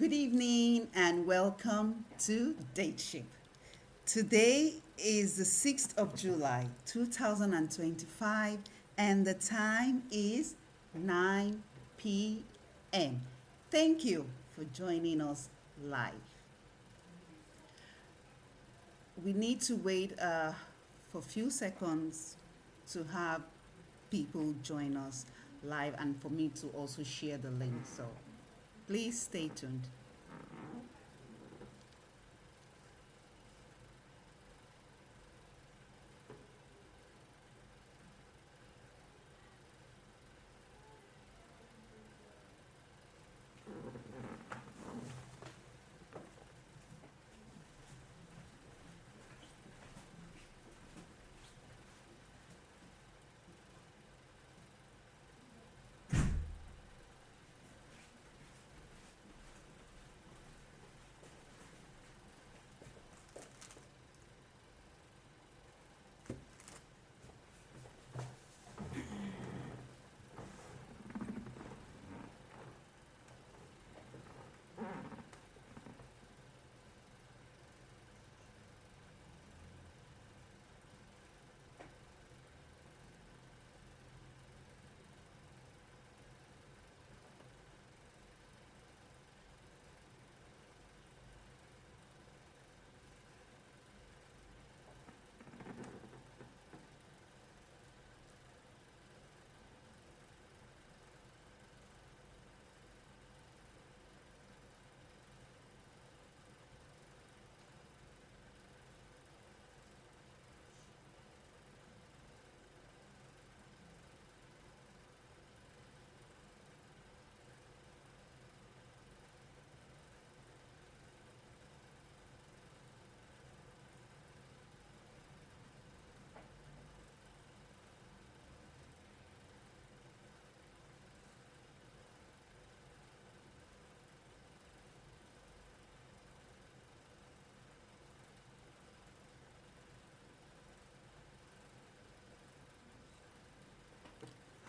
Good evening and welcome to DateShip. Today is the 6th of July 2025 and the time is 9 p.m. Thank you for joining us live. We need to wait for a few seconds to have people join us live and for me to also share the link. So please stay tuned.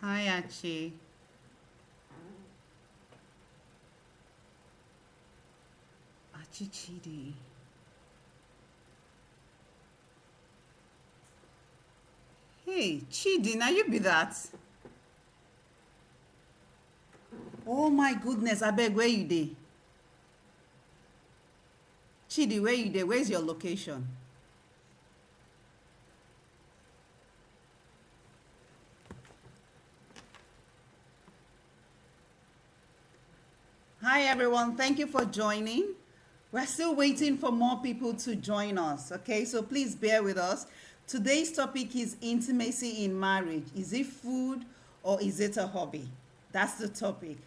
Hi, Achi. Achi Chidi. Hey, Chidi, now you be that. Oh my goodness, I beg, where you dey? Chidi, where you dey? Where's your location? Hi, everyone. Thank you for joining. We're still waiting for more people to join us, okay? So please bear with us. Today's topic is intimacy in marriage. Is it food or is it a hobby? That's the topic.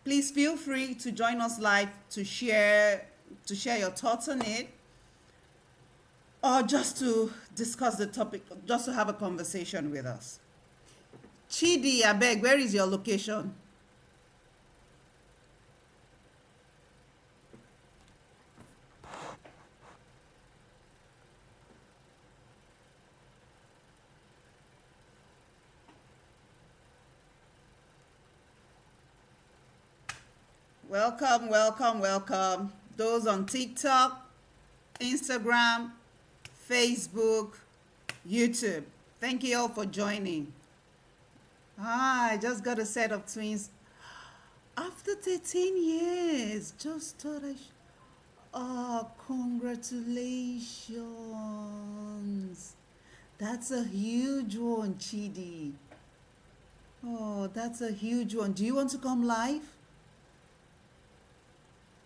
Please feel free to join us live to share your thoughts on it or just to discuss the topic, just to have a conversation with us. Chidi, I beg, where is your location? Welcome, welcome, welcome. Those on TikTok, Instagram, Facebook, YouTube. Thank you all for joining. I just got a set of twins after 13 years. Just thought oh, congratulations. That's a huge one, Chidi. Oh, that's a huge one. Do you want to come live?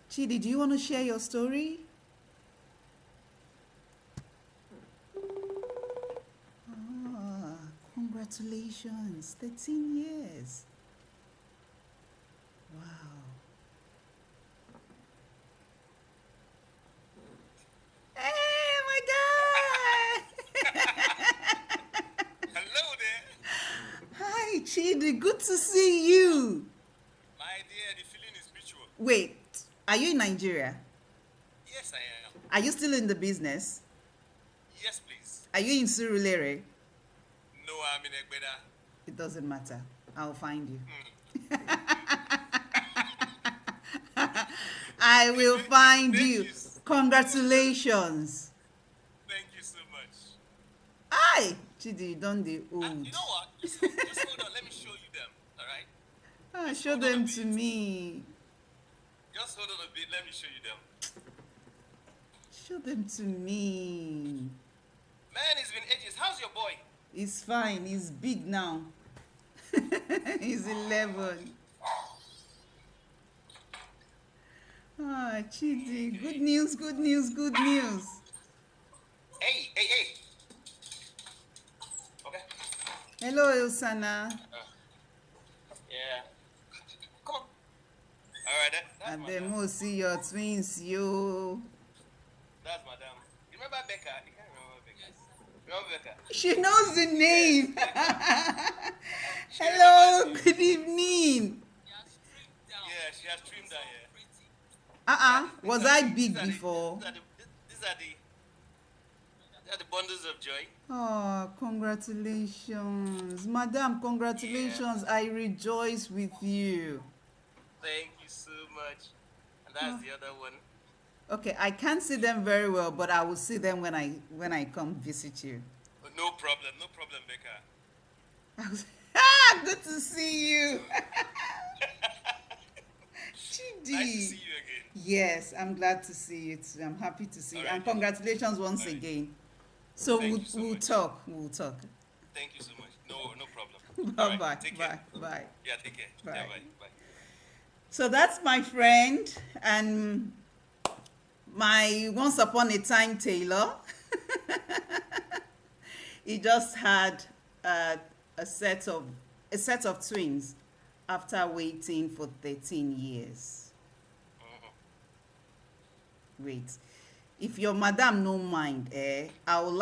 Chidi, do you want to share your story? Ah, congratulations. 13 years. Wow. Hey, my God! Hello there. Hi, Chidi. Good to see you. My dear, the feeling is mutual. Wait, are you in Nigeria? Yes, I am. Are you still in the business? Yes, please. Are you in Surulere? No, I'm in Egbeda. It doesn't matter. I'll find you. I will find Thank you. you. Congratulations. Thank you so much. Aye, Chidi, you don't the You old. know what? Just hold on. Let me show you them. All right. Ah, Just show hold on a them to bit. me. Just hold on a bit. Let me show you them. Show them to me. Man, it's been ages. How's your boy? He's fine. He's big now. He's 11. Ah, Chidi. Good news, good news, good news. Hey, hey, hey. Okay. Hello, Ilsana. Yeah. Come on. All right. That's And then madam. we'll see your twins, yo. That's madam. You remember Becca? You can't remember Becca. Remember Becca? She knows the name. She Hello, remembers you. good evening. Yeah, she has trimmed her hair. Was I big before? These are the bundles of joy. Oh, congratulations. Madam, congratulations. Yeah. I rejoice with you. Thank you so much. And that's the other one. Okay, I can't see them very well, but I will see them when I come visit you. Oh, no problem, Becca. Good to see you. Nice to see Chidi. you again. Yes, I'm glad to see you too. I'm happy to see you. All right, And then. congratulations once All right. again. So Thank we'll, you so we'll much. talk. We'll talk. Thank you so much. No problem. Bye All right, bye. take Bye. care. Bye. Yeah, take care. Bye. Yeah, bye. So that's my friend and my once upon a time tailor. He just had a set of twins after waiting for 13 years. Wait, if your madam no mind, I would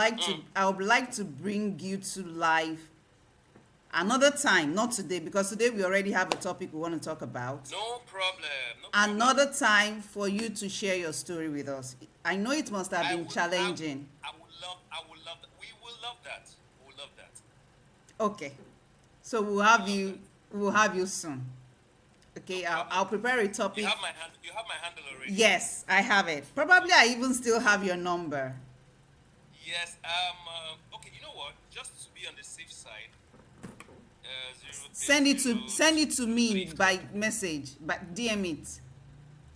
like to bring you to life another time, not today, because today we already have a topic we want to talk about. No problem. Another time for you to share your story with us. I know it must have been challenging. I would love that. We will love that. We will love that. Okay, so we'll have you soon. Okay, No problem. I'll prepare a topic. You have my handle already. Yes, I have it. Probably I even still have your number. Yes. Okay. You know what? Just to be on the safe side. Send it to me by message, by DM it.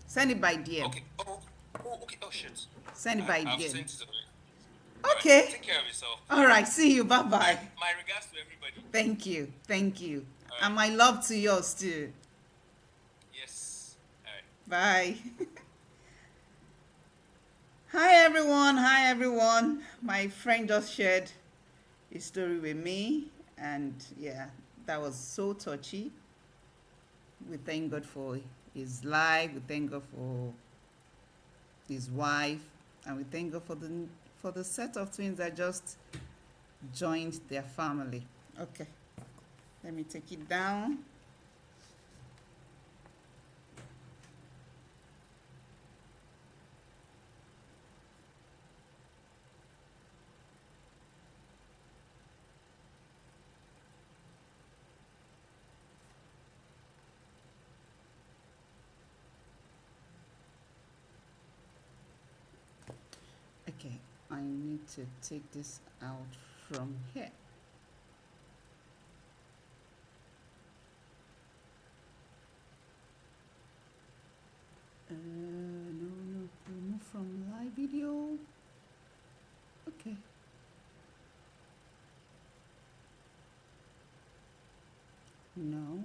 Send it by DM. Okay. Okay. Oh shit. Send it by I've DM. sent it already. Okay. Right, take care of yourself. All right. See you. Bye bye. My regards to everybody. Thank you. Thank you. All right. And my love to yours too. Yes. All right. Bye. Hi everyone. Hi everyone. My friend just shared his story with me, and yeah, that was so touchy. We thank God for his life. We thank God for his wife, and we thank God for the set of twins that just joined their family. Okay, let me take it down. Okay, I need to take this out from here. No, remove from live video. Okay. No.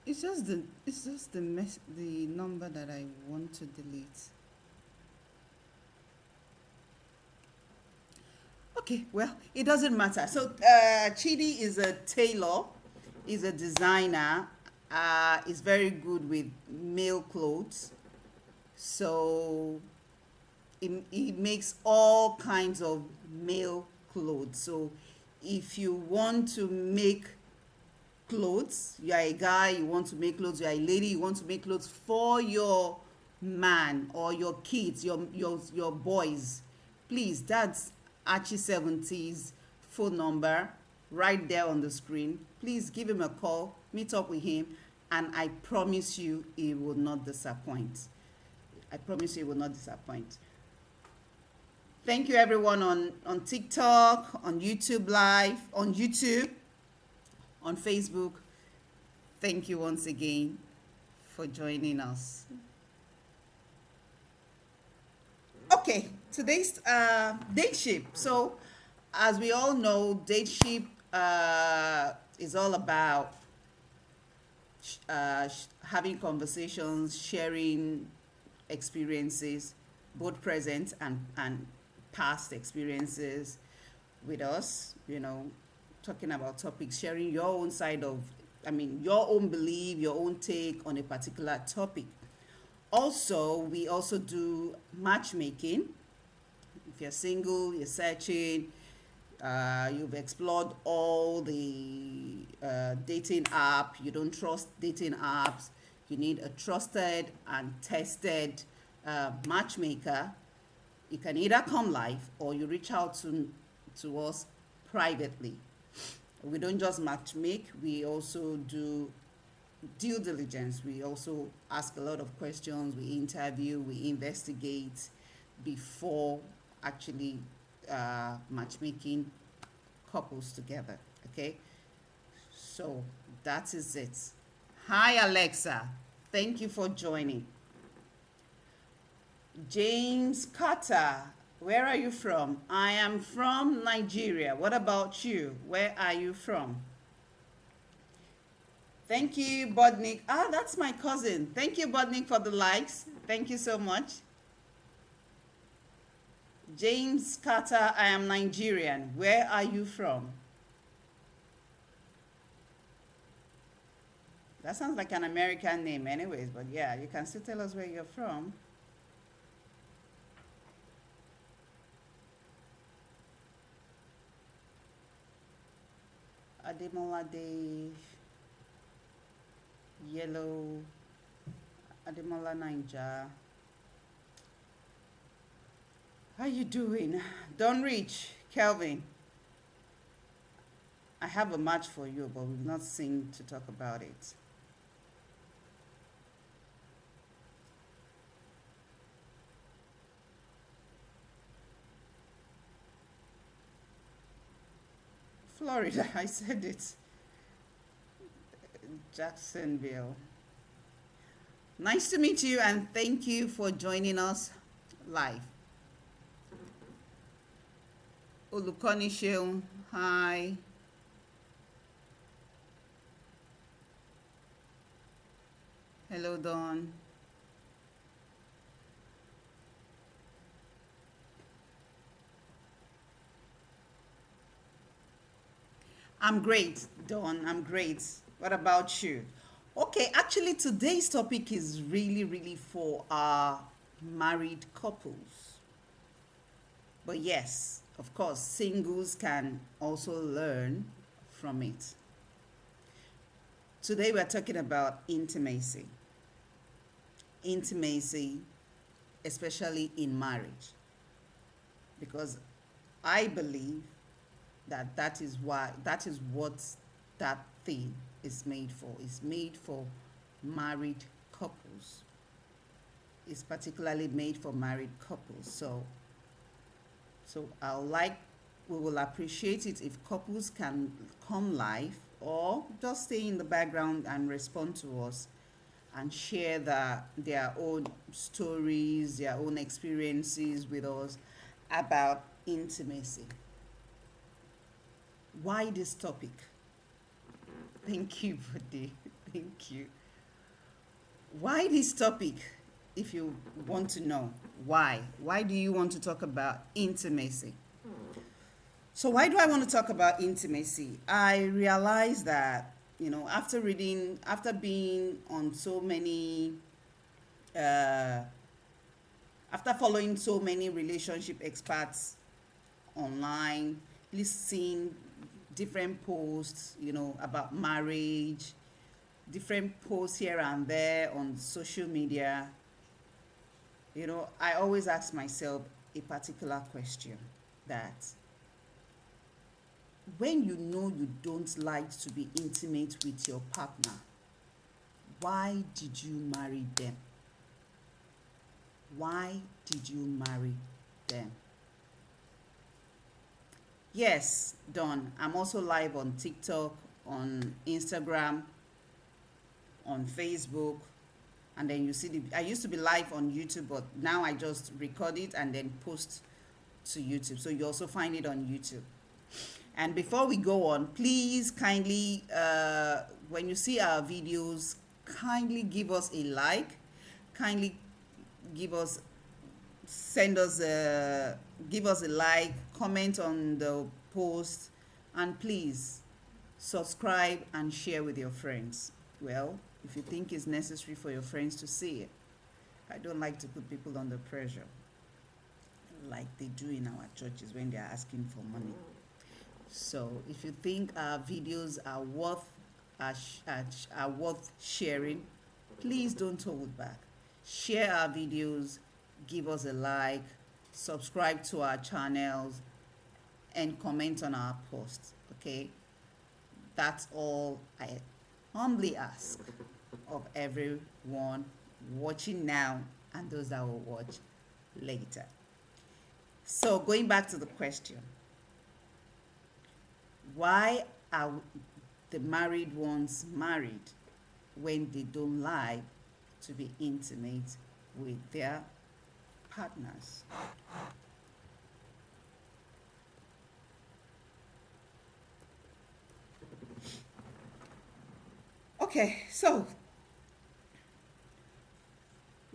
It's just the number that I want to delete. Okay, well, it doesn't matter. So, Chidi is a tailor, is a designer, is very good with male clothes. So, he makes all kinds of male clothes. So, if you want to make clothes, you are a guy, you want to make clothes, you are a lady, you want to make clothes for your man or your kids, your boys, please, that's Archie 70's phone number right there on the screen. Please give him a call, meet up with him, and I promise you it will not disappoint. I promise you it will not disappoint. Thank you everyone on TikTok, on YouTube Live, on YouTube, on Facebook. Thank you once again for joining us. Okay, today's DateShip. So, as we all know, DateShip is all about having conversations, sharing experiences, both present and past experiences with us, talking about topics, sharing your own side of, your own belief, your own take on a particular topic. Also, we also do matchmaking. If you're single, you're searching, you've explored all the dating app, you don't trust dating apps, you need a trusted and tested matchmaker. You can either come live or you reach out to us privately. We don't just matchmake, we also do due diligence. We also ask a lot of questions, we interview, we investigate before actually matchmaking couples together. Okay, so that is it. Hi Alexa, thank you for joining. James Carter, where are you from? I am from Nigeria. What about you? Where are you from? Thank you, Bodnik. Ah, that's my cousin. Thank you, Bodnik, for the likes. Thank you so much. James Carter, I am Nigerian. Where are you from? That sounds like an American name anyways, but yeah, you can still tell us where you're from. Ademola Dave, Yellow, Ademola Ninja. How you doing? Don't reach, Kelvin. I have a match for you, but we've not seen to talk about it. Florida, I said it. Jacksonville. Nice to meet you and thank you for joining us live. Olukoni Sheun, hi. Hello, Dawn. I'm great, Dawn. I'm great. What about you? Okay, actually, today's topic is really for our married couples. But yes, of course, singles can also learn from it. Today, we're talking about intimacy. Intimacy, especially in marriage. Because I believe that is what that thing is made for. It's made for married couples. It's particularly made for married couples. So we will appreciate it if couples can come live or just stay in the background and respond to us and share their own stories, their own experiences with us about intimacy. Why this topic? Thank you, Buddy. Thank you. Why this topic? If you want to know why do you want to talk about intimacy? So why do I want to talk about intimacy? I realized that, after being on so many, after following so many relationship experts online, listening different posts, about marriage, different posts here and there on social media, I always ask myself a particular question, that when you know you don't like to be intimate with your partner, Why did you marry them? Why did you marry them? Yes, Don. I'm also live on TikTok, on Instagram, on Facebook, and then you see I used to be live on YouTube, but now I just record it and then post to YouTube. So you also find it on YouTube. And before we go on, please kindly, when you see our videos, kindly give us a like, kindly give us, send us a, give us a like, comment on the post, and please subscribe and share with your friends. Well, if you think it's necessary for your friends to see it. I don't like to put people under pressure like they do in our churches when they are asking for money. So if you think our videos are worth sharing, please don't hold back. Share our videos, give us a like, subscribe to our channels, and comment on our posts. Okay, that's all I humbly ask of everyone watching now and those that will watch later. So going back to the question, why are the married ones married when they don't like to be intimate with their partners? Okay, so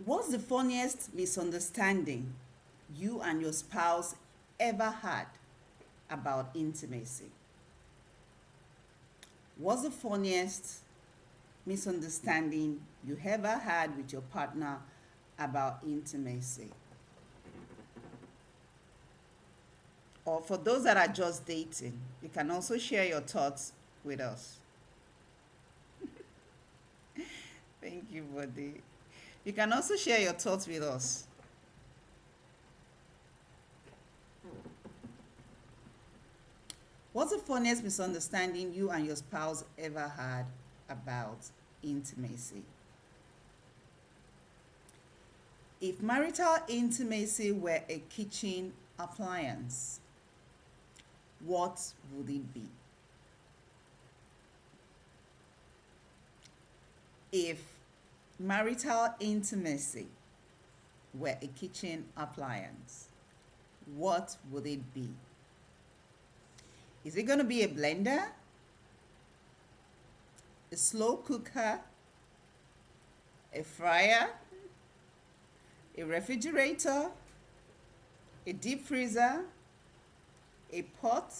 what's the funniest misunderstanding you and your spouse ever had about intimacy? What's the funniest misunderstanding you ever had with your partner about intimacy? Or for those that are just dating, you can also share your thoughts with us. Thank you, buddy. You can also share your thoughts with us. What's the funniest misunderstanding you and your spouse ever had about intimacy? If marital intimacy were a kitchen appliance, what would it be? If marital intimacy were a kitchen appliance, what would it be? Is it going to be a blender, a slow cooker, a fryer, a refrigerator, a deep freezer, a pot,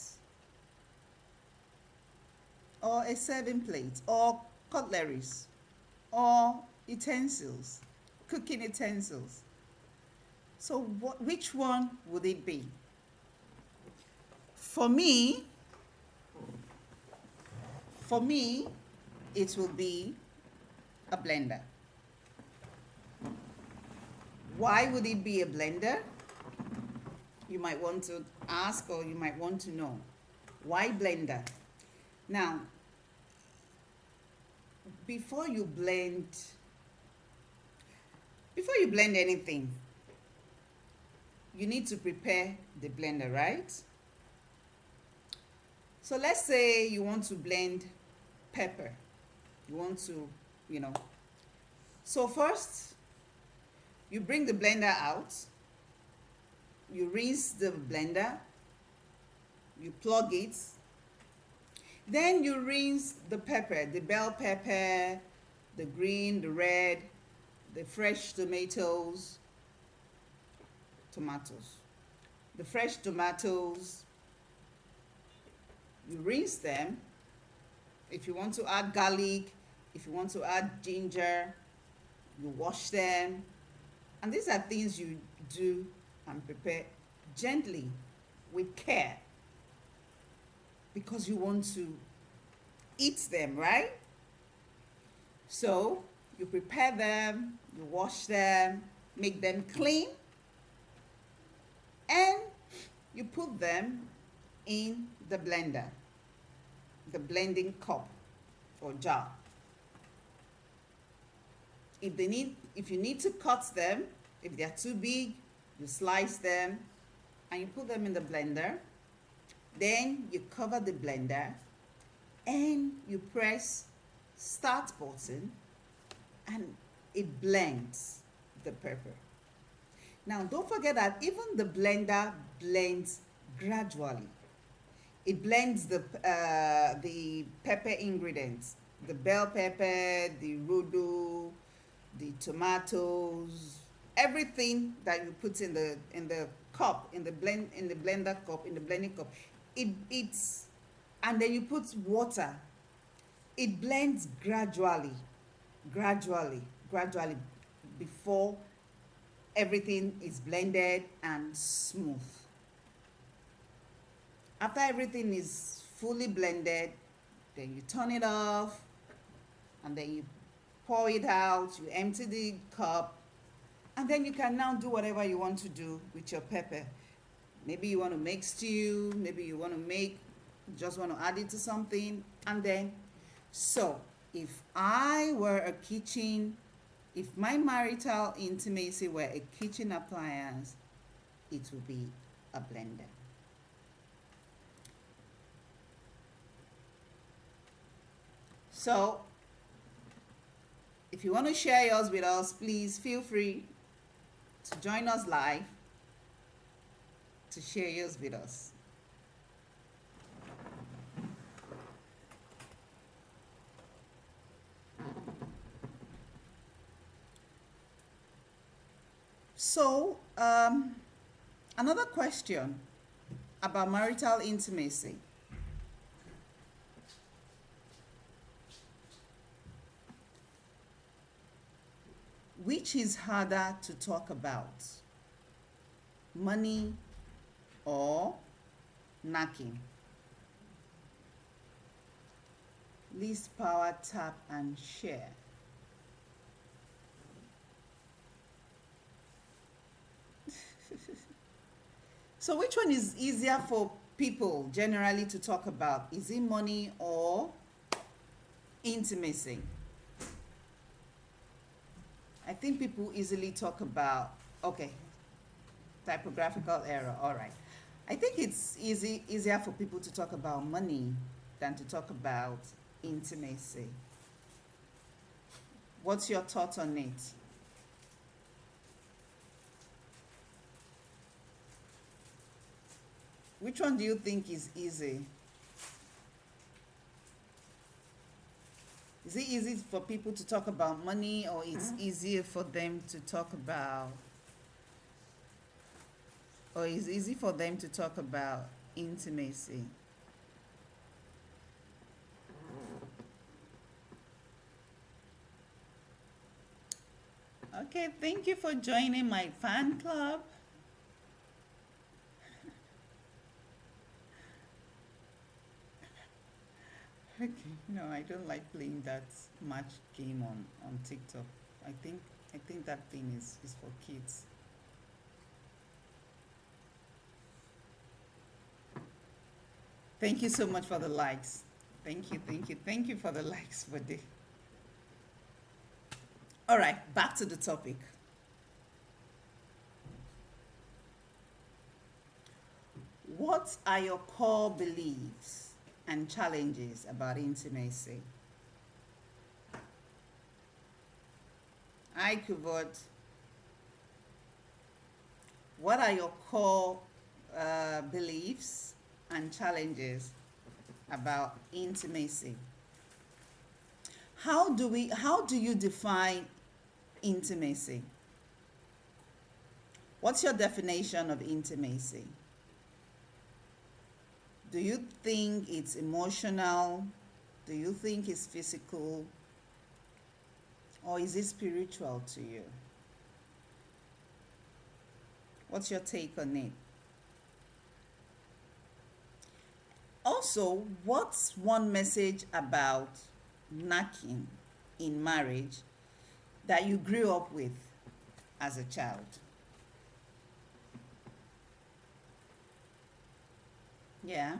or a serving plate, or cutleries, or utensils, cooking utensils? So which one would it be? For me, it will be a blender. Why would it be a blender? You might want to ask, or you might want to know. Why blender? Now, before you blend anything, you need to prepare the blender, right? So let's say you want to blend pepper. You want to, So first, you bring the blender out. You rinse the blender. You plug it. Then you rinse the pepper, the bell pepper, the green, the red, the fresh tomatoes. The fresh tomatoes, you rinse them. If you want to add garlic, if you want to add ginger, you wash them. And these are things you do and prepare gently, with care, because you want to eat them, right? So you prepare them, you wash them, make them clean, and you put them in the blender, the blending cup or jar. If you need to cut them, if they're too big, you slice them and you put them in the blender. Then you cover the blender and you press start button and it blends the pepper. Now don't forget that even the blender blends gradually. It blends the pepper ingredients, the bell pepper, the rodo, the tomatoes, everything that you put in the cup, in the blender cup, in the blending cup. It's and then you put water. It blends gradually before everything is blended and smooth. After everything is fully blended, then you turn it off and then you pour it out, you empty the cup, and then you can now do whatever you want to do with your pepper. Maybe you want to make stew, maybe you want to make, just want to add it to something, and then, so if I were a kitchen, if my marital intimacy were a kitchen appliance, it would be a blender. So, if you want to share yours with us, please feel free to join us live to share yours with us. So, another question about marital intimacy. Which is harder to talk about? Money or knacking? Least power, tap and share. So which one is easier for people generally to talk about? Is it money or intimacy? I think people easily talk about, okay, typographical error, all right. I think it's easier for people to talk about money than to talk about intimacy. What's your thought on it? Which one do you think is easy? Is it easy for people to talk about money, or it's easier for them to talk about, or is it easy for them to talk about intimacy? Okay, thank you for joining my fan club. Okay, no, I don't like playing that match game on TikTok. I think I think that thing is for kids. Thank you so much for the likes. Thank you for the likes, buddy. All right, back to the topic. What are your core beliefs and challenges about intimacy? I could vote. What are your core beliefs and challenges about intimacy? How do you define intimacy? What's your definition of intimacy? Do you think it's emotional? Do you think it's physical? Or is it spiritual to you? What's your take on it? Also, what's one message about knacking in marriage that you grew up with as a child? Yeah.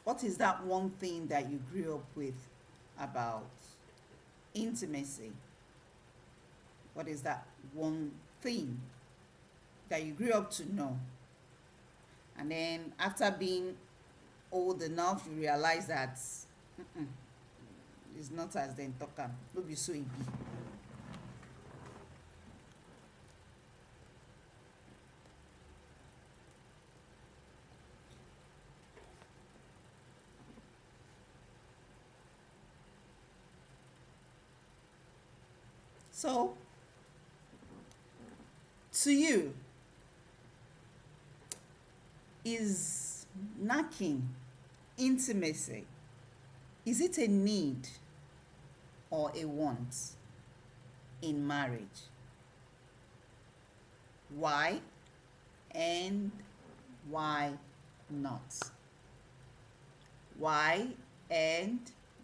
What is that one thing that you grew up with about intimacy. What is that one thing that you grew up to know? And then after being old enough, you realize that it's not as them talk am, no be so e be. So, to you, is knacking intimacy, is it a need or a want in marriage? Why and why not? Why and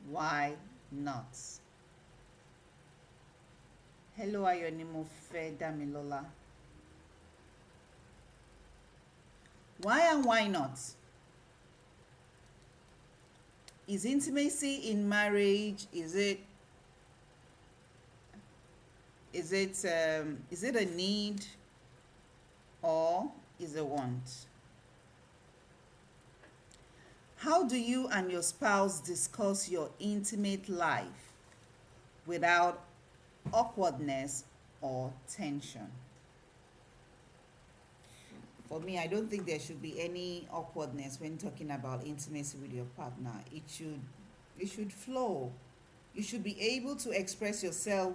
why not? Hello, Ayonimofe Damilola. Why and why not? Is intimacy in marriage, is it a need or is it a want? How do you and your spouse discuss your intimate life without awkwardness or tension? For me, I don't think there should be any awkwardness when talking about intimacy with your partner. It should flow. You should be able to express yourself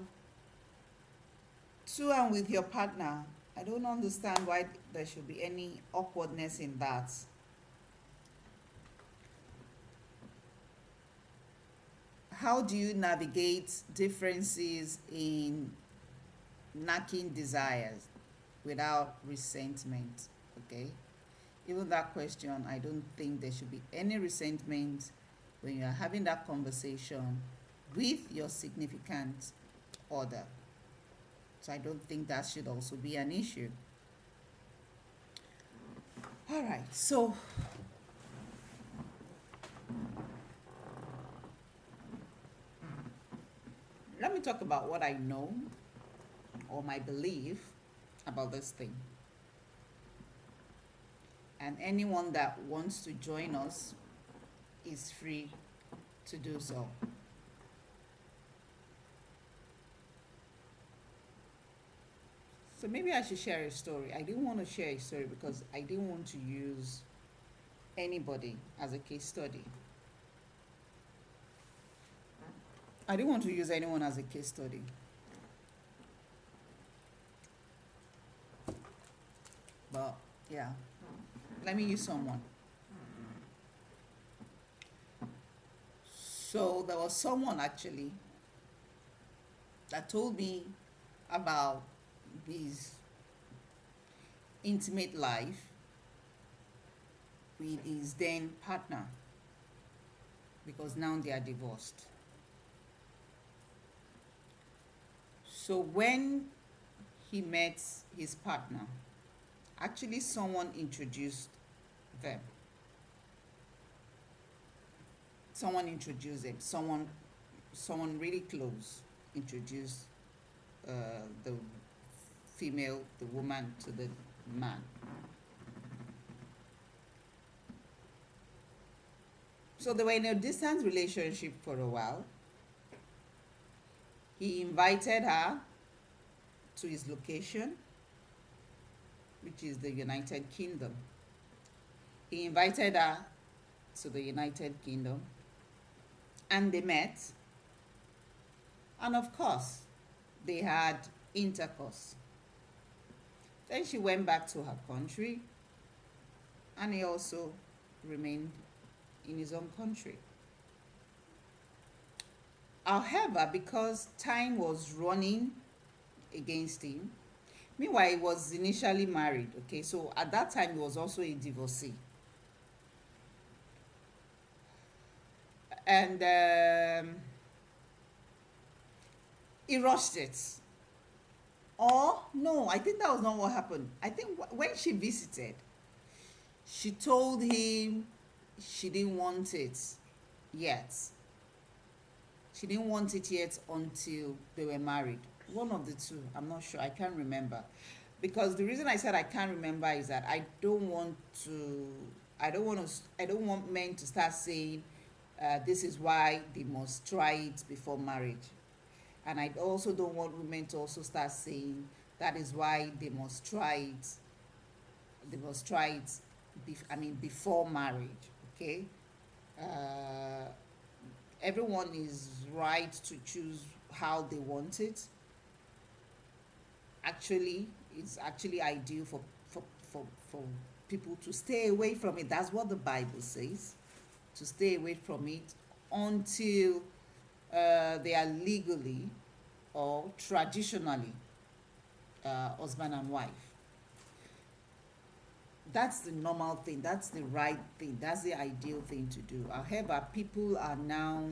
to and with your partner. I don't understand why there should be any awkwardness in that. How do you navigate differences in knacking desires without resentment? Okay, even that question, I don't think there should be any resentment when you are having that conversation with your significant other. So I don't think that should also be an issue. All right, so let me talk about what I know or my belief about this thing. And anyone that wants to join us is free to do so. So maybe I should share a story. I didn't want to share a story because I didn't want to use anybody as a case study. I didn't want to use anyone as a case study. But yeah, let me use someone. So there was someone actually that told me about his intimate life with his then partner, because now they are divorced. So when he met his partner, actually someone introduced them. Someone introduced them. Someone really close introduced the female, the woman, to the man. So they were in a distant relationship for a while. He invited her to his location, which is the United Kingdom. He invited her to the United Kingdom, and they met. And of course, they had intercourse. Then she went back to her country, and he also remained in his own country. However, because time was running against him, meanwhile, he was initially married, okay? So at that time, he was also a divorcee. And he rushed it. Or, no, I think that was not what happened. I think when she visited, she told him she didn't want it yet. She didn't want it yet until they were married. One of the two. I'm not sure. I can't remember. Because the reason I said I can't remember is that I don't want men to start saying this is why they must try it before marriage. And I also don't want women to also start saying that is why they must try it. They must try it, before marriage. Okay? Uh, Everyone is right to choose how they want it. Actually, it's actually ideal for people to stay away from it. That's what the Bible says, to stay away from it until they are legally or traditionally husband and wife. That's the normal thing, that's the right thing, that's the ideal thing to do. However, people are now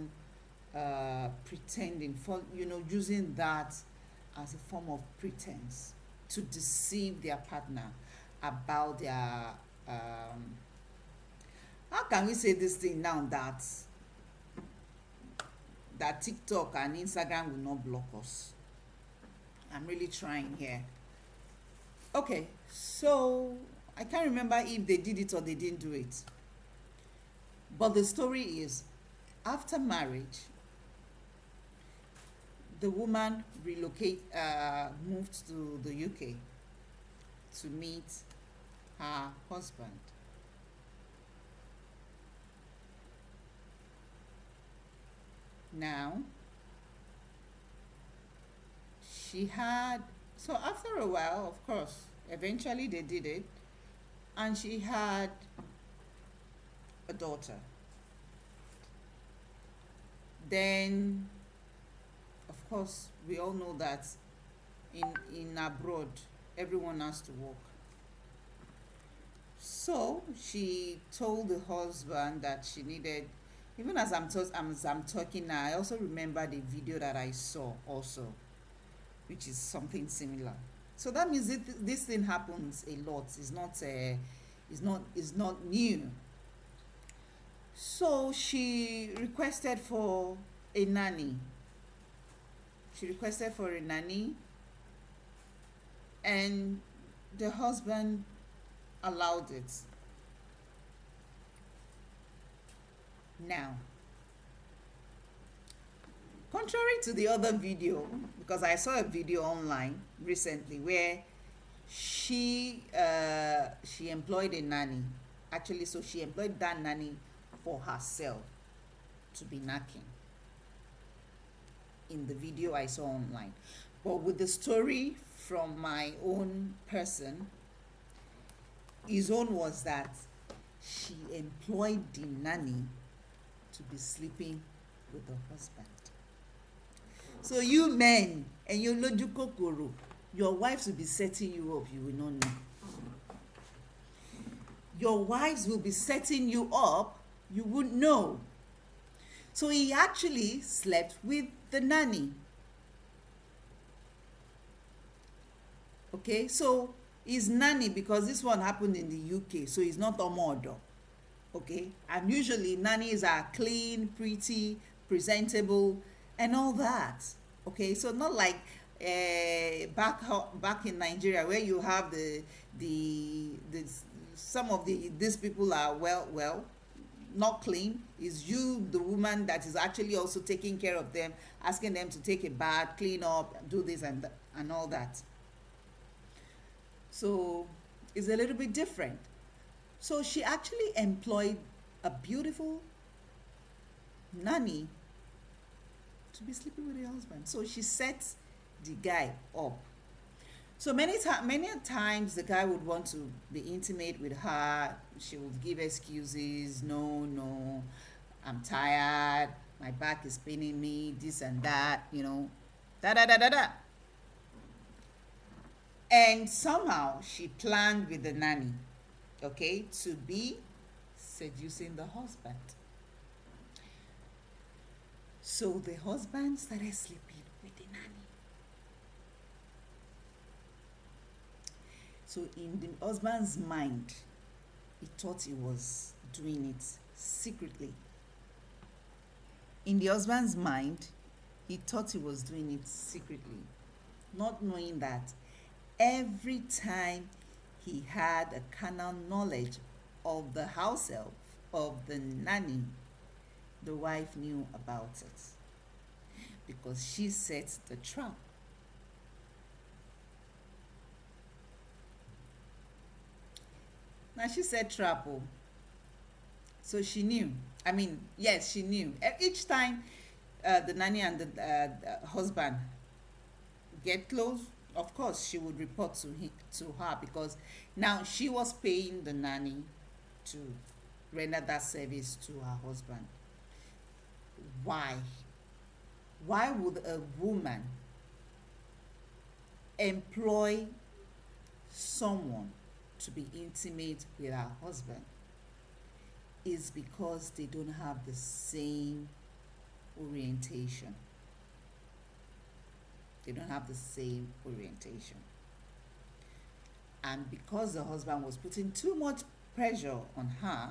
pretending, for using that as a form of pretense to deceive their partner about their how can we say this thing now, that TikTok and Instagram will not block us. I'm really trying here. Okay, so I can't remember if they did it or they didn't do it. But the story is, after marriage, the woman moved to the UK to meet her husband. Now, so after a while, of course, eventually they did it, and she had a daughter. Then, of course, we all know that in abroad, everyone has to work. So she told the husband that she needed, even as I'm talking now, I also remember the video that I saw also, which is something similar. So that means this thing happens a lot. It's not new. So she requested for a nanny. And the husband allowed it. Now, contrary to the other video, because I saw a video online recently where she employed a nanny. Actually, so she employed that nanny for herself to be knacking. In the video I saw online. But with the story from my own person, his own was that she employed the nanny to be sleeping with the husband. So you men and your loju kokoro, your wives will be setting you up, you will not know. Your wives will be setting you up, you wouldn't know. So he actually slept with the nanny. Okay, so he's nanny because this one happened in the UK, so he's not omodo. Okay, and usually nannies are clean, pretty, presentable, and all that. Okay, so not like back in Nigeria where you have some of these people are well not clean. Is you the woman that is actually also taking care of them, asking them to take a bath, clean up, do this and all that. So it's a little bit different. So she actually employed a beautiful nanny to be sleeping with her husband. So she sets the guy up. So many times the guy would want to be intimate with her. She would give excuses. No, I'm tired. My back is paining me. This and that, da. And somehow she planned with the nanny, okay, to be seducing the husband. So the husband started sleeping with the nanny. So in the husband's mind, he thought he was doing it secretly. In the husband's mind, He thought he was doing it secretly, not knowing that every time he had a carnal knowledge of the house help, of the nanny, the wife knew about it because she set the trap. Now she said trap, oh, so she knew. I mean, yes, she knew. Each time the nanny and the husband get close, of course she would report to her because now she was paying the nanny to render that service to her husband. Why? Why would a woman employ someone to be intimate with her husband? Is because they don't have the same orientation. They don't have the same orientation. And because the husband was putting too much pressure on her,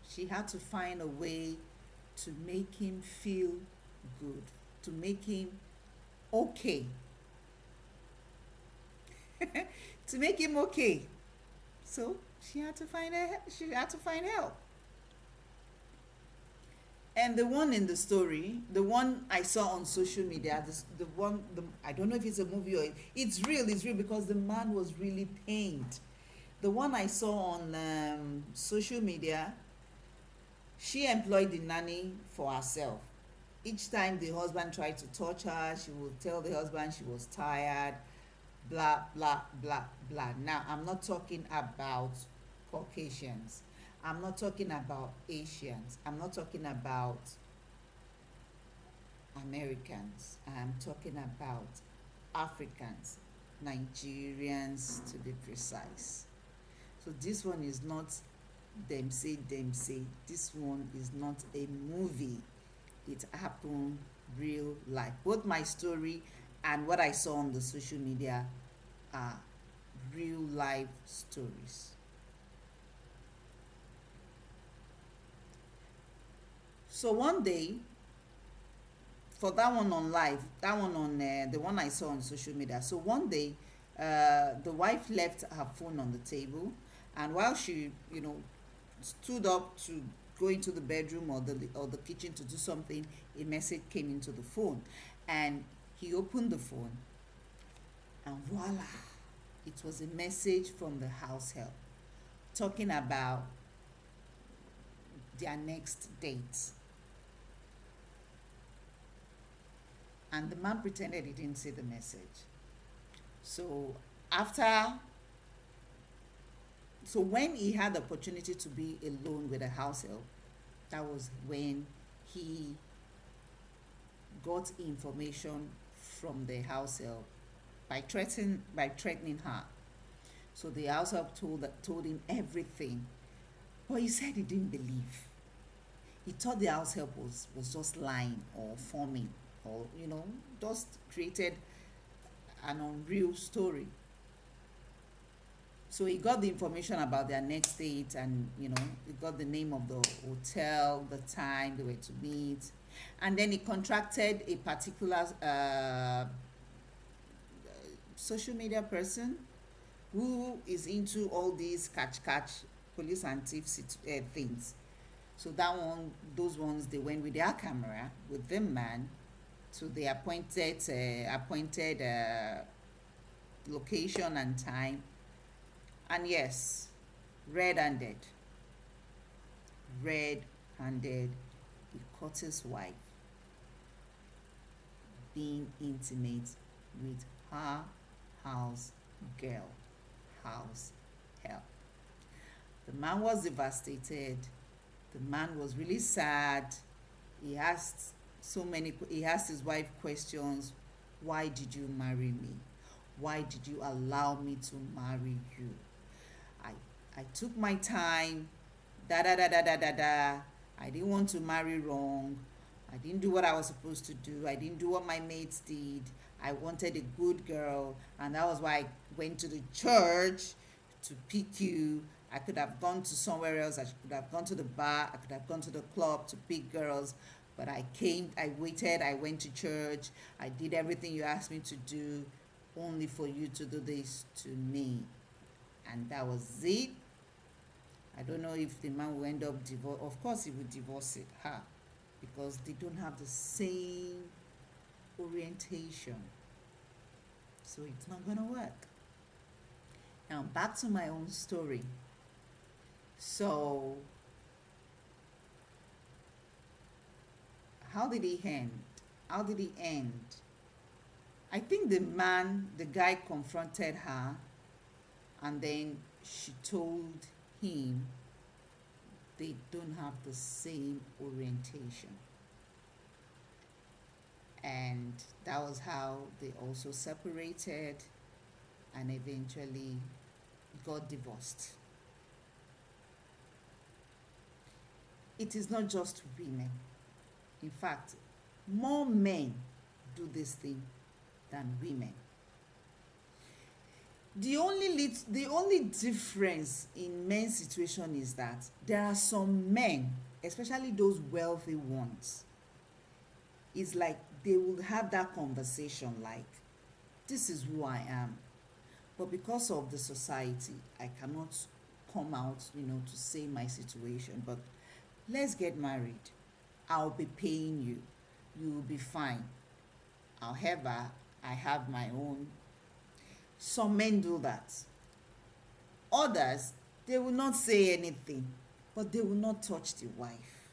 she had to find a way to make him feel good, to make him okay. To make him okay. So she had to find help. And the one in the story, the one I saw on social media, I don't know if it's a movie or it's real because the man was really pained. The one I saw on social media, she employed the nanny for herself. Each time the husband tried to touch her, she would tell the husband she was tired, blah, blah, blah, blah. Now, I'm not talking about Caucasians. I'm not talking about Asians. I'm not talking about Americans. I'm talking about Africans, Nigerians to be precise. So this one is not them say, them say. This one is not a movie. It happened real life. Both my story and what I saw on the social media are real life stories. So one day, for that one on live, that one on the one I saw on social media. So one day, the wife left her phone on the table, and while she, stood up to go into the bedroom or the kitchen to do something, a message came into the phone, and he opened the phone, and voila, it was a message from the house help talking about their next date. And the man pretended he didn't see the message. So after, so when he had the opportunity to be alone with a house help, that was when he got information from the house help by threatening her. So the house help told him everything, but he said he didn't believe. He thought the house help was just lying or forming, or just created an unreal story. So he got the information about their next date, and he got the name of the hotel, the time they were to meet, and then he contracted a particular social media person who is into all these catch police and thief things. So those ones, they went with their camera with the man to the appointed location and time, and yes, red-handed, he caught his wife being intimate with her house help. The man was devastated. The man was really sad. He asked his wife questions. Why did you marry me? Why did you allow me to marry you? I took my time. Da da da da da da da. I didn't want to marry wrong. I didn't do what I was supposed to do. I didn't do what my mates did. I wanted a good girl, and that was why I went to the church to pick you. I could have gone to somewhere else. I could have gone to the bar. I could have gone to the club to pick girls. But I came, I waited, I went to church, I did everything you asked me to do, only for you to do this to me. And that was it. I don't know if the man will end up divorce. Of course, he will divorce it, because they don't have the same orientation. So it's not gonna work. Now back to my own story. So how did he end? How did he end? I think the guy confronted her, and then she told him they don't have the same orientation. And that was how they also separated and eventually got divorced. It is not just women. In fact, more men do this thing than women. The only difference in men's situation is that there are some men, especially those wealthy ones, it's like they will have that conversation like, this is who I am. But because of the society, I cannot come out, to say my situation. But let's get married. I'll be paying you. You will be fine. However, I have my own. Some men do that. Others, they will not say anything, but they will not touch the wife.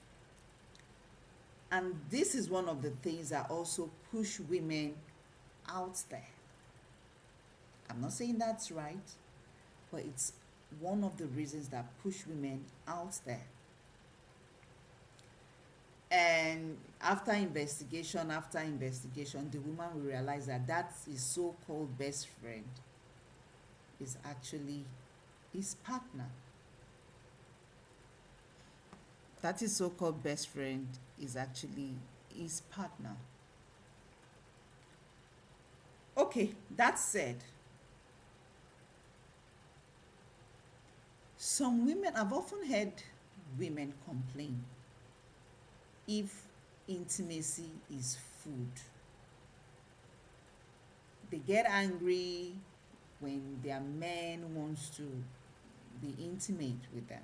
And this is one of the things that also push women out there. I'm not saying that's right, but it's one of the reasons that push women out there. And after investigation, the woman will realize that his so-called best friend is actually his partner. That his so-called best friend is actually his partner. Okay, that said, some women, I've often heard women complain if intimacy is food. They get angry when their man wants to be intimate with them.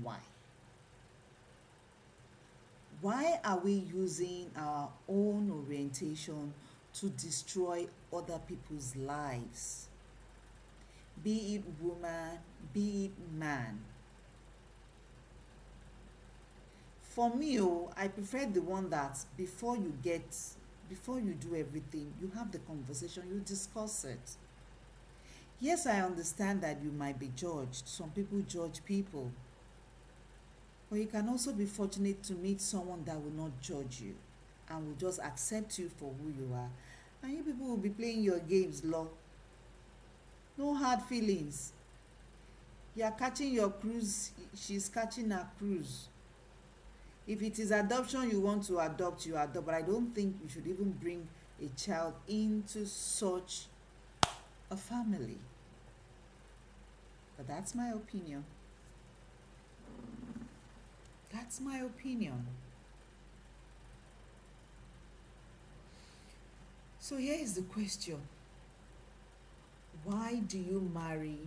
Why? Why are we using our own orientation to destroy other people's lives? Be it woman, be it man. For me, I prefer the one that before you do everything, you have the conversation, you discuss it. Yes, I understand that you might be judged. Some people judge people. But you can also be fortunate to meet someone that will not judge you and will just accept you for who you are. And you people will be playing your games, love. No hard feelings. You are catching your cruise, she's catching her cruise. If it is adoption you want to adopt, you adopt. But I don't think you should even bring a child into such a family. But that's my opinion. That's my opinion. So here is the question. Why do you marry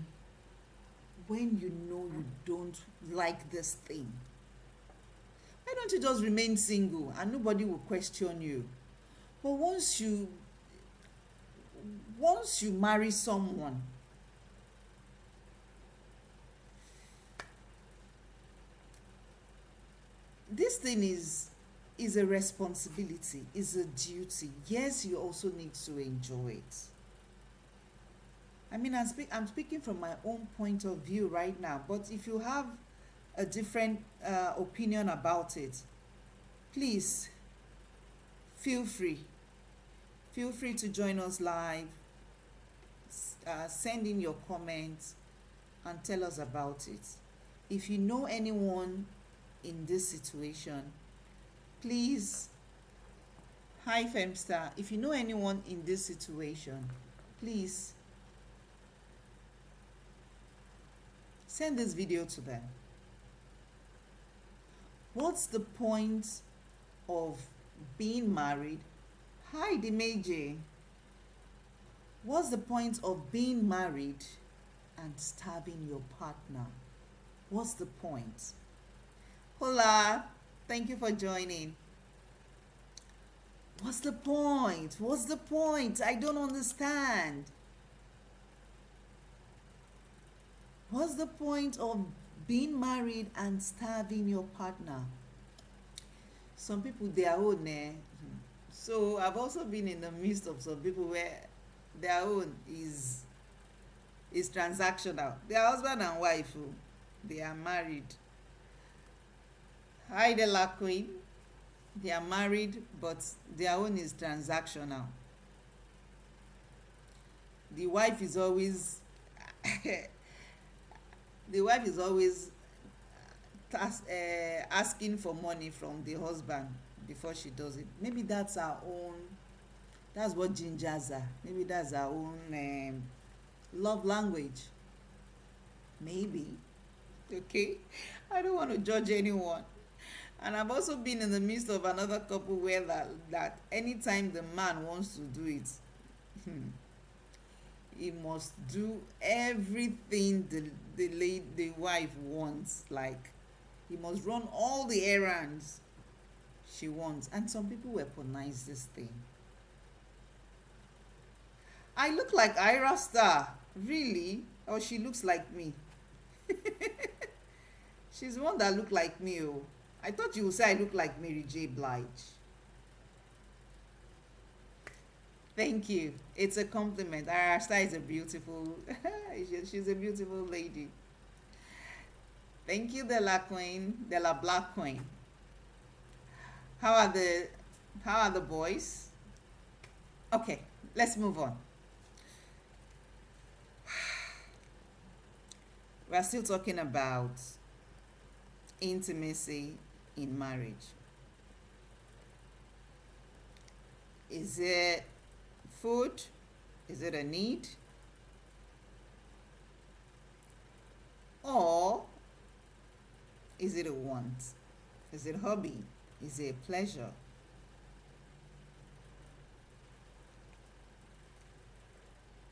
when you know you don't like this thing? Why don't you just remain single and nobody will question you? But once you marry someone, this thing is a responsibility, is a duty. Yes, you also need to enjoy it. I mean, I'm speaking from my own point of view right now, but if you have a different opinion about it, please feel free to join us live, send in your comments and tell us about it. If you know anyone in this situation, please, hi Femstar, if you know anyone in this situation, please send this video to them. What's the point of being married? Hi, Dimeji. What's the point of being married and starving your partner? What's the point? Hola, thank you for joining. What's the point? What's the point? I don't understand. What's the point of being married and starving your partner? Some people, their own, eh? So I've also been in the midst of some people where their own is transactional. Their husband and wife, oh, they are married. Hi, the La Queen. They are married, but their own is transactional. The wife is always the wife is always asking for money from the husband before she does it. Maybe that's her own. That's what gingers her. Maybe that's her own love language. Maybe. Okay. I don't want to judge anyone. And I've also been in the midst of another couple where that anytime the man wants to do it, he must do everything the wife wants. Like he must run all the errands she wants. And some people weaponize this thing. I look like Ira Star, really? Or she looks like me? She's the one that look like me. Oh, I thought you would say I look like Mary J. Blige. Thank you. It's a compliment. Ira Star is a beautiful. She's a beautiful lady. Thank you, De La Queen, De La Black Queen. How are the How are the boys? Okay, let's move on. We're still talking about intimacy in marriage. Is it food? Is it a need? Or is it a want? Is it a hobby? Is it a pleasure?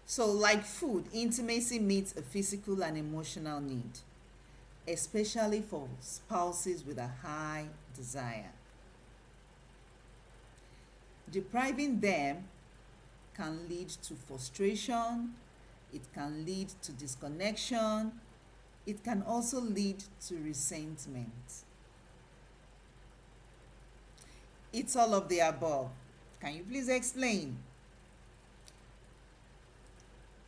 So, like food, intimacy meets a physical and emotional need, especially for spouses with a high desire. Depriving them can lead to frustration, it can lead to disconnection, it can also lead to resentment. It's all of the above. Can you please explain?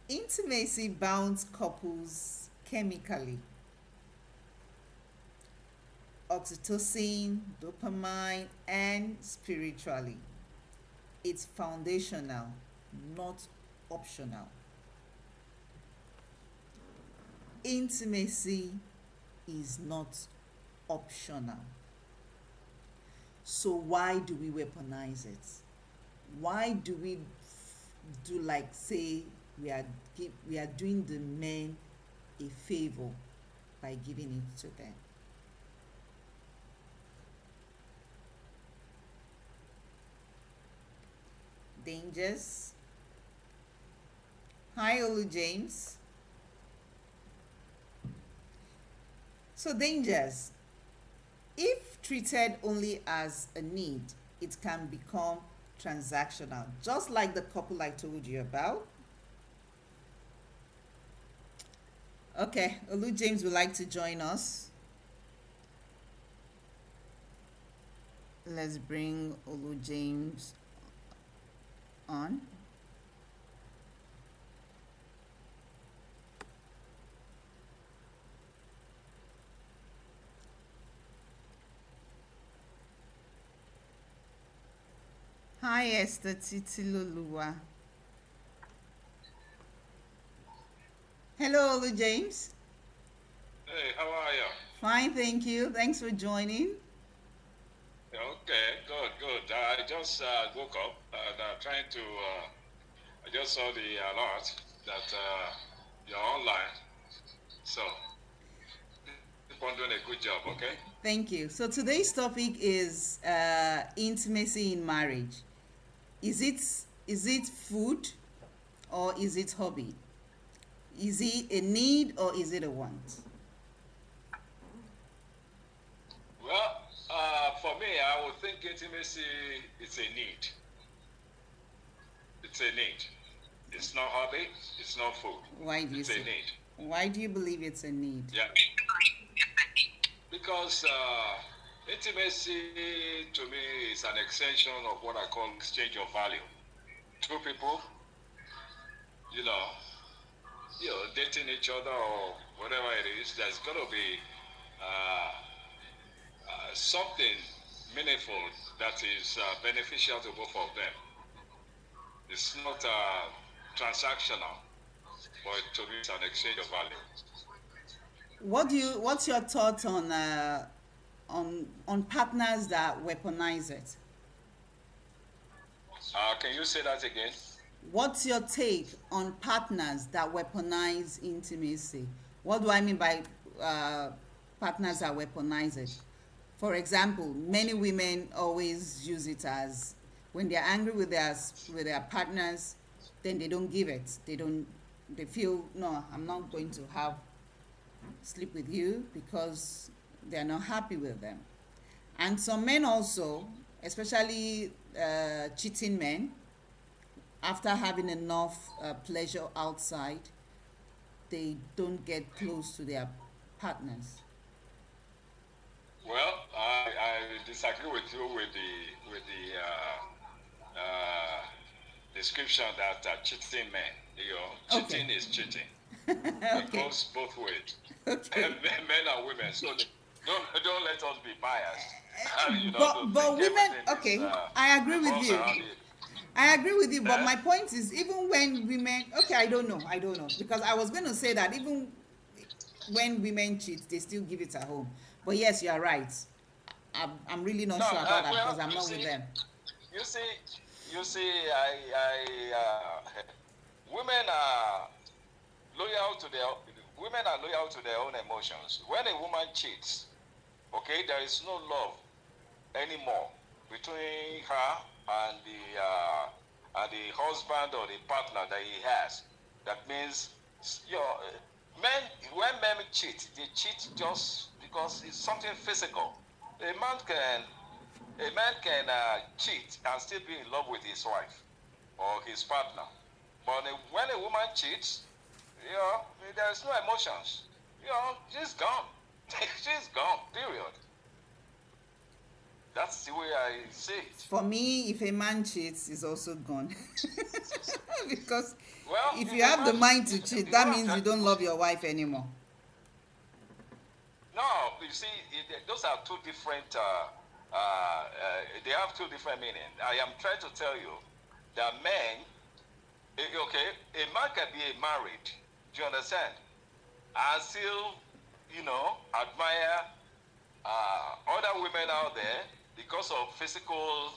Intimacy bounds couples chemically. Oxytocin, dopamine, and spiritually. It's foundational, not optional. Intimacy is not optional. So why do we weaponize it? Why do we do like say we are doing the men a favor by giving it to them? Dangers. Hi, Olu James. So, dangers. If treated only as a need, it can become transactional, just like the couple I told you about. Okay, Olu James would like to join us. Let's bring Olu James on. Hi, Esther Titiloluwa. Hello, Olu James. Hey, how are you? Fine, thank you. Thanks for joining. Okay, good, good. I just woke up and trying to. I just saw the alert that you're online. So on doing a good job. Okay. Thank you. So today's topic is intimacy in marriage. Is it food or is it hobby? Is it a need or is it a want? Well, for me, I would think intimacy is a need. It's a need. It's not hobby. It's not food. Why do you It's a say? need. Why do you believe it's a need? Yeah. Because intimacy to me is an extension of what I call exchange of value. Two people, you know, dating each other or whatever it is, there's got to be uh, something meaningful that is beneficial to both of them. It's not transactional, but to me, it's an exchange of value. What's your thought on partners that weaponize it? Can you say that again? What's your take on partners that weaponize intimacy? What do I mean by partners that weaponize it? For example, many women always use it as when they're angry with their partners, then they don't give it. They feel, no, I'm not going to have sleep with you because they're not happy with them. And some men also, especially cheating men, after having enough pleasure outside, they don't get close to their partners. Well, I disagree with you with the description that cheating men. Okay. Cheating is cheating. It Okay. goes both ways, Okay. men and women. So don't let us be biased. To But think women, everything is okay, I agree with revolves you. around it. I agree with you, but Eh? my point is, even when women, okay, I don't know, because I was going to say that even when women cheat, they still give it at home. But yes, you are right. I'm really not No, sure about that well, because I'm not with them. you see, you see, women are loyal to their women are loyal to their own emotions. When a woman cheats, okay, there is no love anymore between her and the husband or the partner that he has. That means men when men cheat, they cheat just because it's something physical. A man can cheat and still be in love with his wife or his partner. But when a woman cheats, there's no emotions. She's gone. She's gone. Period. That's the way I see it. For me, if a man cheats, he's also gone. Because Well, if if you a have the man, mind to you cheat, don't that have means you to. don't love your wife anymore. No, you see, those are two different. They have two different meanings. I am trying to tell you that men, okay, a man can be married. Do you understand? And still, admire other women out there because of physical,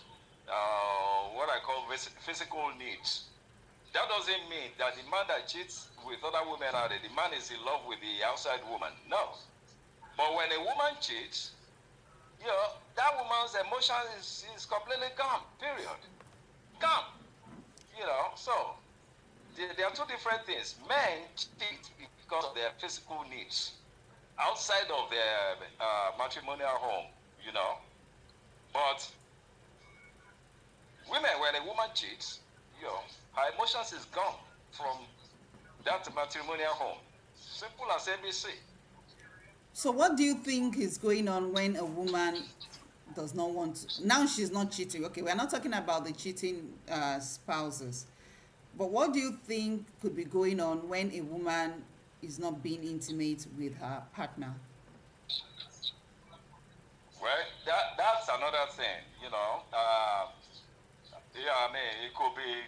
what I call physical needs. That doesn't mean that the man that cheats with other women out there, the man is in love with the outside woman. No. But when a woman cheats, that woman's emotion is completely gone. Period. Gone. So there are two different things. Men cheat because of their physical needs outside of their matrimonial home, you know. But women, when a woman cheats, her emotions is gone from that matrimonial home. Simple as ABC. So, what do you think is going on when a woman does not want to? Now she's not cheating. Okay, we're not talking about the cheating spouses. But what do you think could be going on when a woman is not being intimate with her partner? Well, that's another thing, I mean, it could be.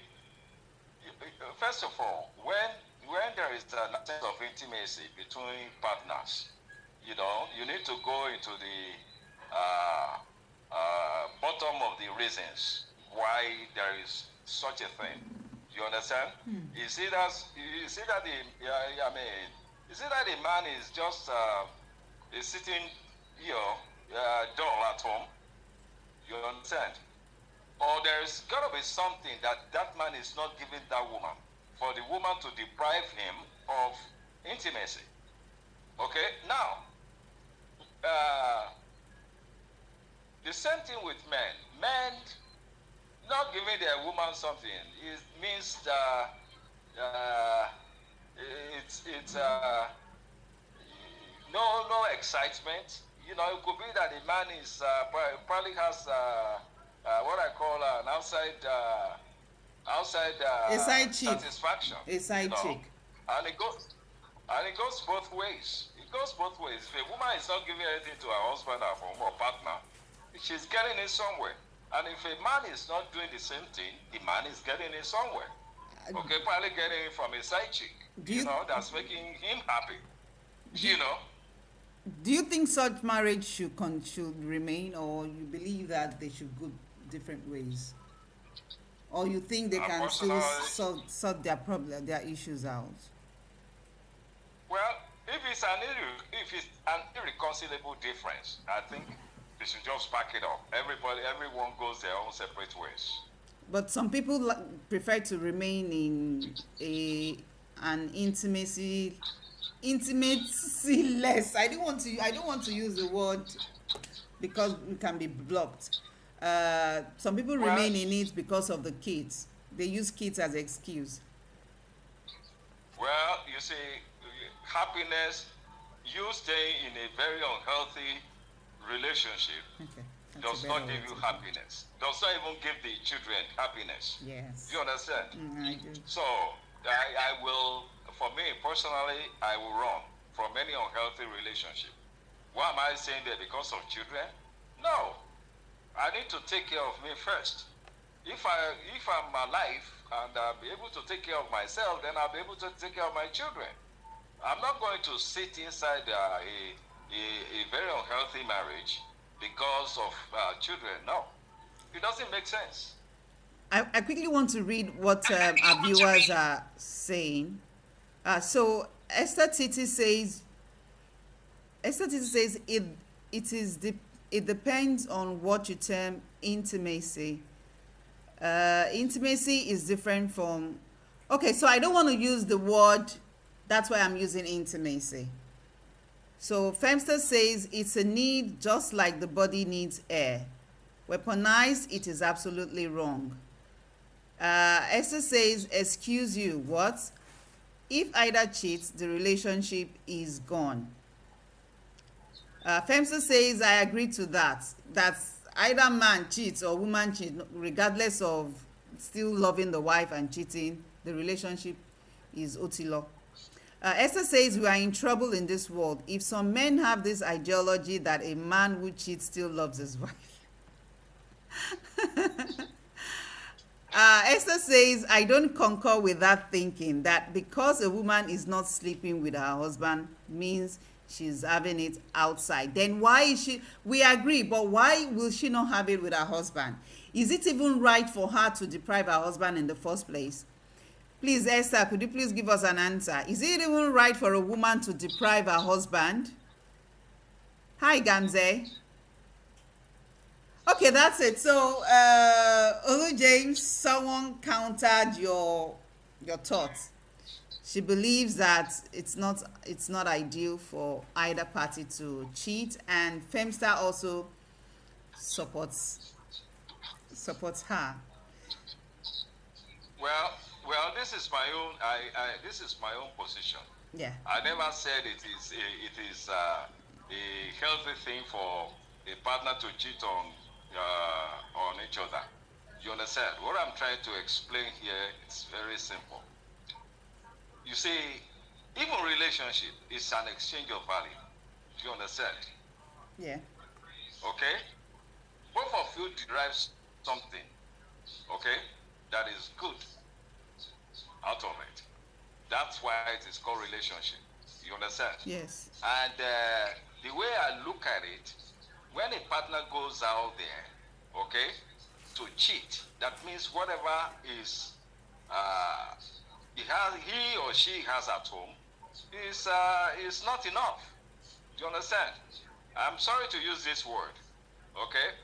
First of all, when there is an absence of intimacy between partners, you need to go into the bottom of the reasons why there is such a thing. You understand? You see that the I mean, you see that the man is just is sitting, dull at home. You understand? Or there's got to be something that that man is not giving that woman for the woman to deprive him of intimacy. Okay? Now, uh, the same thing with men. Men not giving their woman something it means uh, it's no excitement. It could be that the man is probably has what I call an outside A side chick. satisfaction. A You side know, chick. and it goes both ways. It goes both ways. If a woman is not giving anything to her husband or partner, she's getting it somewhere. And if a man is not doing the same thing, the man is getting it somewhere. Okay, probably getting it from a side chick. Do you That's making him happy. You know. do you think such marriage should remain, or you believe that they should go different ways, or you think they can still Personally, sort their issues out? well, if it's an irreconcilable difference, I think they should just pack it up. Everyone goes their own separate ways. But some people prefer to remain in an intimacy less. I don't want to use the word because it can be blocked. Some people Well, remain in it because of the kids. They use kids as excuse. well, you see, happiness, you staying in a very unhealthy relationship Okay, that's does a not better way give you to put it. happiness. Does not even give the children happiness. Yes. You understand? I do. So I will, for me personally, I will run from any unhealthy relationship. Why am I saying that? Because of children? No. I need to take care of me first. If I'm alive and I'll be able to take care of myself, then I'll be able to take care of my children. I'm not going to sit inside a very unhealthy marriage because of children. No, it doesn't make sense. I quickly want to read what our viewers are saying. So Esther Titi says it depends on what you term intimacy. Intimacy is different from. Okay, so I don't want to use the word. That's why I'm using intimacy. So Femster says it's a need just like the body needs air. Weaponized, it is absolutely wrong. Esther says, excuse you, what? If either cheats, the relationship is gone. Femster says, I agree to that. That's either man cheats or woman cheats, regardless of still loving the wife and cheating, the relationship is otilo. Esther says, we are in trouble in this world if some men have this ideology that a man who cheats still loves his wife. Esther says, I don't concur with that thinking that because a woman is not sleeping with her husband means she's having it outside. Then why is she? We agree, but why will she not have it with her husband? Is it even right for her to deprive her husband in the first place? Please, Esther, could you please give us an answer? Is it even right for a woman to deprive her husband? Hi, Gamze. Okay, that's it. So, Olu James, someone countered your thoughts. She believes that it's not ideal for either party to cheat, and Femstar also supports her. Well, this is my own. This is my own position. Yeah. I never said it is a healthy thing for a partner to cheat on each other. You understand? What I'm trying to explain here is very simple. You see, even relationship is an exchange of value. Do you understand? Yeah. Okay? Both of you derive something, okay, that is good out of it. That's why it is called relationship. You understand? Yes. And the way I look at it, when a partner goes out there, okay, to cheat, that means whatever is he or she has at home is not enough. Do you understand? I'm sorry to use this word. Okay?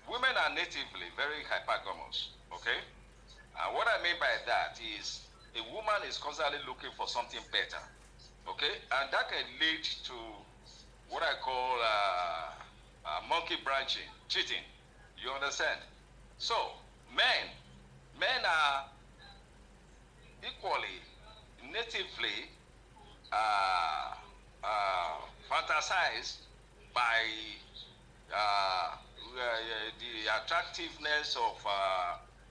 Women are natively very hypergamous. Okay? And what I mean by that is a woman is constantly looking for something better. Okay? And that can lead to what I call monkey branching, cheating. You understand? So, men, men are equally, natively uh, fantasized by the attractiveness of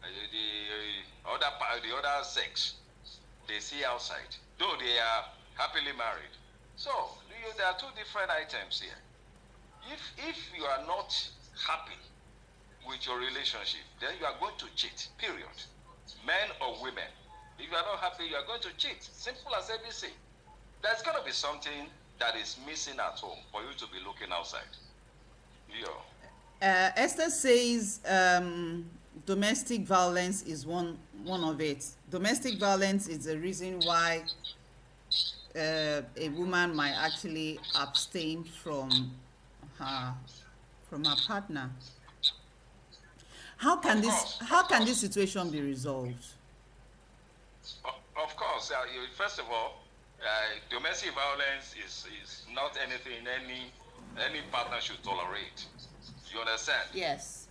the other sex they see outside, though they are happily married. So there are two different items here. If you are not happy with your relationship, then you are going to cheat. Period. Men or women. If you are not happy, you are going to cheat. Simple as ABC. There's going to be something that is missing at home for you to be looking outside. Yeah. Esther says domestic violence is one of it. Domestic violence is the reason why a woman might actually abstain her from her partner. How can this situation be resolved? Of course. First of all, domestic violence is not anything any partner should tolerate. You understand? Yes.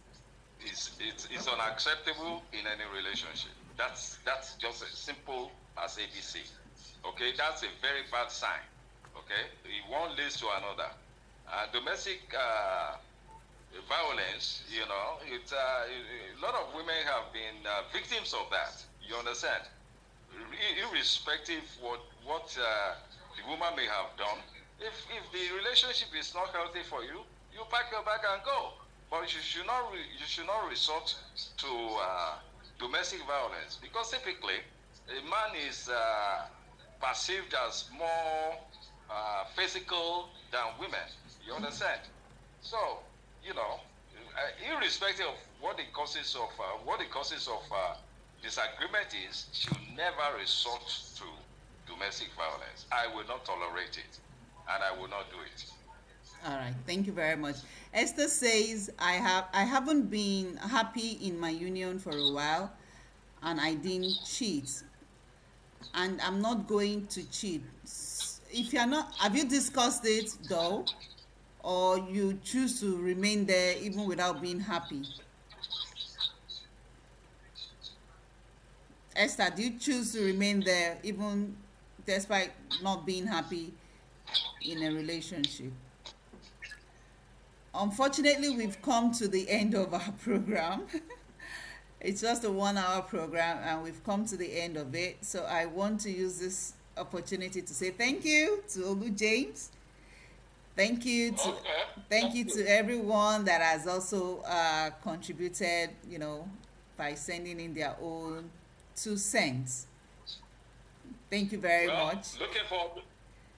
It's unacceptable in any relationship. That's just as simple as ABC. Okay, that's a very bad sign. Okay, one leads to another. Domestic violence, a lot of women have been victims of that. You understand? Irrespective what the woman may have done, if the relationship is not healthy for you, you pack your bag and go. But you should not resort to domestic violence, because typically a man is perceived as more physical than women. You understand? So irrespective of what the causes of disagreement is, should never resort to domestic violence. I will not tolerate it, and I will not do it. All right, thank you very much. Esther says, I haven't been happy in my union for a while, and I didn't cheat, and I'm not going to cheat. If you're not, have you discussed it though, or you choose to remain there even without being happy? Esther, do you choose to remain there even despite not being happy in a relationship? Unfortunately, we've come to the end of our program. It's just a 1 hour program, and we've come to the end of it. So I want to use this opportunity to say thank you to Olu James. Thank you to everyone that has also contributed, by sending in their own 2 cents. Thank you very much.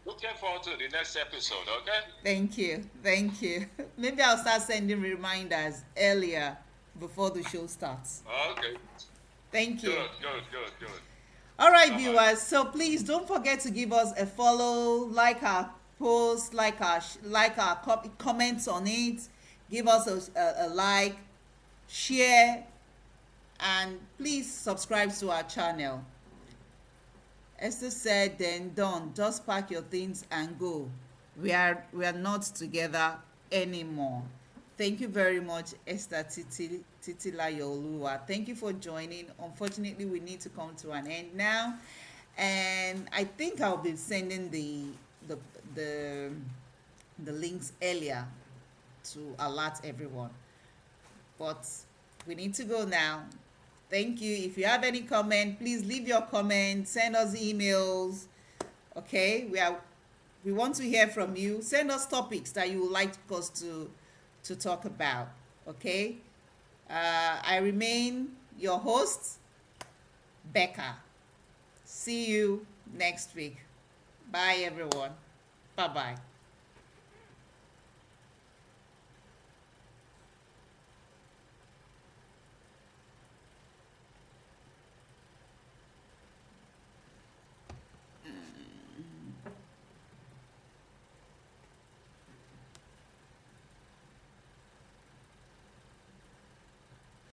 Looking forward to the next episode, okay? Thank you. Maybe I'll start sending reminders earlier before the show starts. Okay. Thank you. Good. All right, viewers. So please don't forget to give us a follow, like our post, like our comments on it, give us a like, share, and please subscribe to our channel. Esther said, then done, just pack your things and go. We are not together anymore. Thank you very much, Esther Titilayo. Thank you for joining. Unfortunately, we need to come to an end now, and I think I'll be sending the links earlier to alert everyone, but we need to go now. Thank you. If you have any comment, please leave your comment, send us emails. Okay, we want to hear from you. Send us topics that you would like us to talk about. Okay, I remain your host, Becca. See you next week. Bye everyone. Bye bye.